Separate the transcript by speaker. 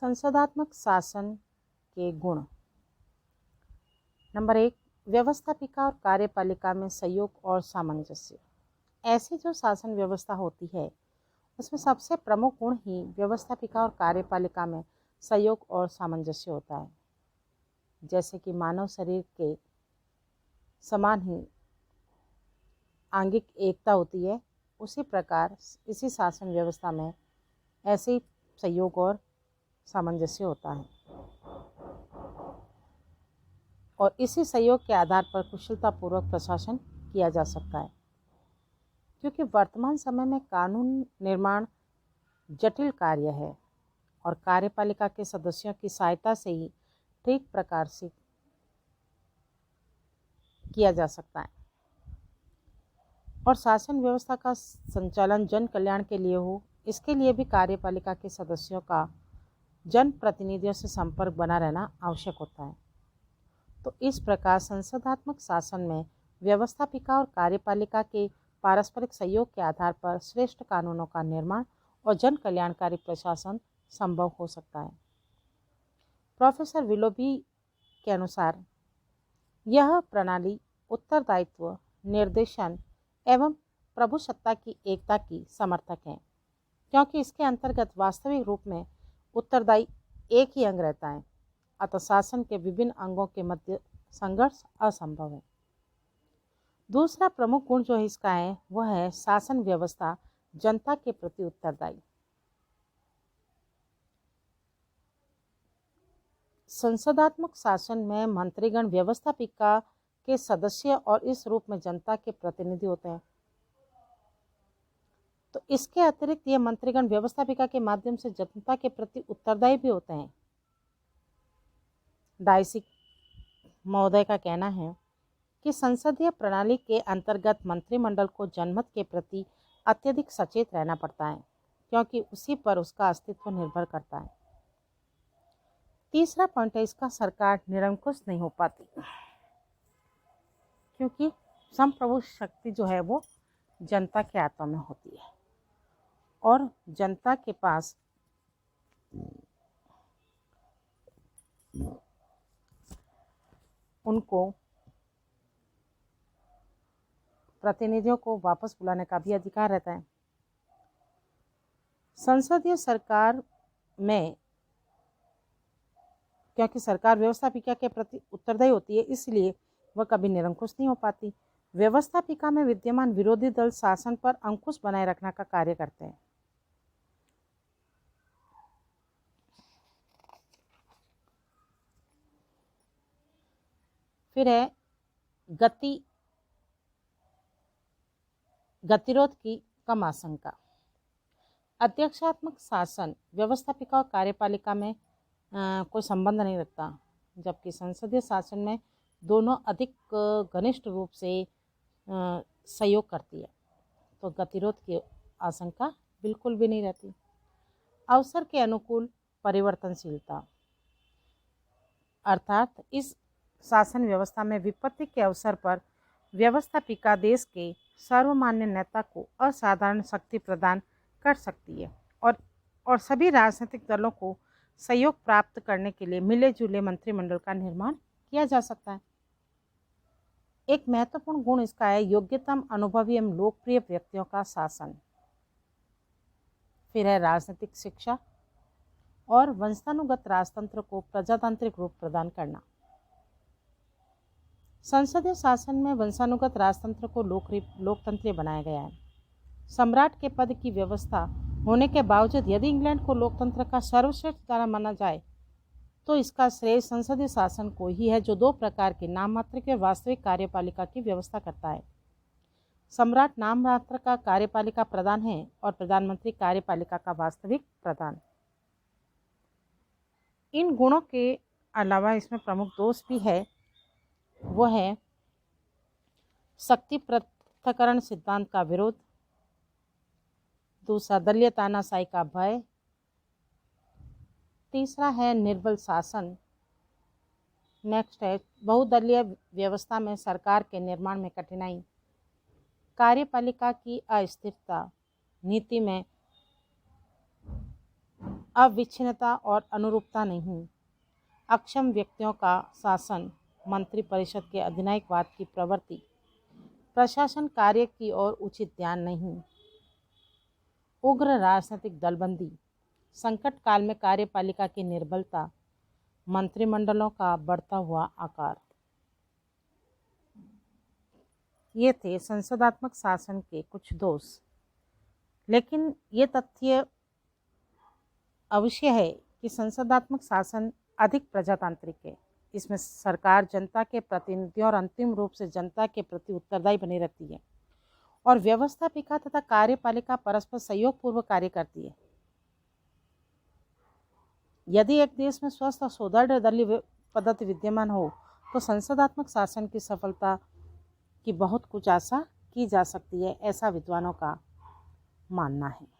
Speaker 1: संसदात्मक शासन के गुण। नंबर 1, व्यवस्थापिका और कार्यपालिका में सहयोग और सामंजस्य। ऐसी जो शासन व्यवस्था होती है उसमें सबसे प्रमुख गुण ही व्यवस्थापिका और कार्यपालिका में सहयोग और सामंजस्य होता है। जैसे कि मानव शरीर के समान ही आंगिक एकता होती है, उसी प्रकार इसी शासन व्यवस्था में ऐसे ही सहयोग और सामंजस्य होता है और इसी सहयोग के आधार पर कुशलतापूर्वक प्रशासन किया जा सकता है। क्योंकि वर्तमान समय में कानून निर्माण जटिल कार्य है और कार्यपालिका के सदस्यों की सहायता से ही ठीक प्रकार से किया जा सकता है और शासन व्यवस्था का संचालन जन कल्याण के लिए हो, इसके लिए भी कार्यपालिका के सदस्यों का जन प्रतिनिधियों से संपर्क बना रहना आवश्यक होता है। तो इस प्रकार संसदात्मक शासन में व्यवस्थापिका और कार्यपालिका के पारस्परिक सहयोग के आधार पर श्रेष्ठ कानूनों का निर्माण और जन कल्याणकारी प्रशासन संभव हो सकता है। प्रोफेसर विलोबी के अनुसार यह प्रणाली उत्तरदायित्व, निर्देशन एवं प्रभुसत्ता की एकता की समर्थक है, क्योंकि इसके अंतर्गत वास्तविक रूप में उत्तरदायी एक ही अंग रहता है, अतः शासन के विभिन्न अंगों के मध्य संघर्ष असंभव है। दूसरा प्रमुख गुण जो इसका है वह है शासन व्यवस्था जनता के प्रति उत्तरदायी। संसदात्मक शासन में मंत्रीगण व्यवस्थापिका के सदस्य और इस रूप में जनता के प्रतिनिधि होते हैं। तो इसके अतिरिक्त ये मंत्रीगण व्यवस्थापिका के माध्यम से जनता के प्रति उत्तरदायी भी होते हैं। डायसी महोदय का कहना है कि संसदीय प्रणाली के अंतर्गत मंत्रिमंडल को जनमत के प्रति अत्यधिक सचेत रहना पड़ता है, क्योंकि उसी पर उसका अस्तित्व निर्भर करता है। तीसरा पॉइंट है इसका, सरकार निरंकुश नहीं हो पाती, क्योंकि संप्रभु शक्ति जो है वो जनता के हाथों में होती है और जनता के पास उनको प्रतिनिधियों को वापस बुलाने का भी अधिकार रहता है। संसदीय सरकार में क्योंकि सरकार व्यवस्थापिका के प्रति उत्तरदायी होती है, इसलिए वह कभी निरंकुश नहीं हो पाती। व्यवस्थापिका में विद्यमान विरोधी दल शासन पर अंकुश बनाए रखने का कार्य करते हैं। फिर है गतिरोध की कम आशंका। अध्यक्षात्मक शासन व्यवस्थापिका और कार्यपालिका में कोई संबंध नहीं रखता, जबकि संसदीय शासन में दोनों अधिक घनिष्ठ रूप से सहयोग करती है, तो गतिरोध की आशंका बिल्कुल भी नहीं रहती। अवसर के अनुकूल परिवर्तनशीलता, अर्थात इस शासन व्यवस्था में विपत्ति के अवसर पर व्यवस्थापिका देश के सर्वमान्य नेता को असाधारण शक्ति प्रदान कर सकती है और सभी राजनीतिक दलों को सहयोग प्राप्त करने के लिए मिले जुले मंत्रिमंडल का निर्माण किया जा सकता है। एक महत्वपूर्ण गुण इसका है योग्यतम, अनुभवी एवं लोकप्रिय व्यक्तियों का शासन। फिर है राजनीतिक शिक्षा और वंशानुगत राजतंत्र को प्रजातांत्रिक रूप प्रदान करना। संसदीय शासन में वंशानुगत राजतंत्र को लोकतंत्रीय बनाया गया है। सम्राट के पद की व्यवस्था होने के बावजूद यदि इंग्लैंड को लोकतंत्र का सर्वश्रेष्ठ द्वारा माना जाए तो इसका श्रेय संसदीय शासन को ही है, जो दो प्रकार के नाममात्र के वास्तविक कार्यपालिका की व्यवस्था करता है। सम्राट नाममात्र का कार्यपालिका प्रधान है और प्रधानमंत्री कार्यपालिका का वास्तविक प्रधान। इन गुणों के अलावा इसमें प्रमुख दोष भी है, वो है शक्ति पृथक्करण सिद्धांत का विरोध, दूसरा दलीय तानाशाही का भय, तीसरा है निर्बल शासन, नेक्स्ट है बहुदलीय व्यवस्था में सरकार के निर्माण में कठिनाई, कार्यपालिका की अस्थिरता, नीति में अविच्छिन्नता और अनुरूपता नहीं। अक्षम व्यक्तियों का शासन, मंत्रिपरिषद के अधिनायकवाद की प्रवृत्ति, प्रशासन कार्य की ओर उचित ध्यान नहीं। उग्र राजनीतिक दलबंदी, संकट काल में कार्यपालिका की निर्बलता, मंत्रिमंडलों का बढ़ता हुआ आकार। ये थे संसदात्मक शासन के कुछ दोष। लेकिन ये तथ्य अवश्य है कि संसदात्मक शासन अधिक प्रजातांत्रिक है। इसमें सरकार जनता के प्रतिनिधि और अंतिम रूप से जनता के प्रति उत्तरदायी बनी रहती है, और व्यवस्थापिका तथा कार्यपालिका परस्पर सहयोग पूर्वक कार्य करती है। यदि एक देश में स्वस्थ और सुदृढ़ दलीय पद्धति विद्यमान हो तो संसदात्मक शासन की सफलता की बहुत कुछ आशा की जा सकती है, ऐसा विद्वानों का मानना है।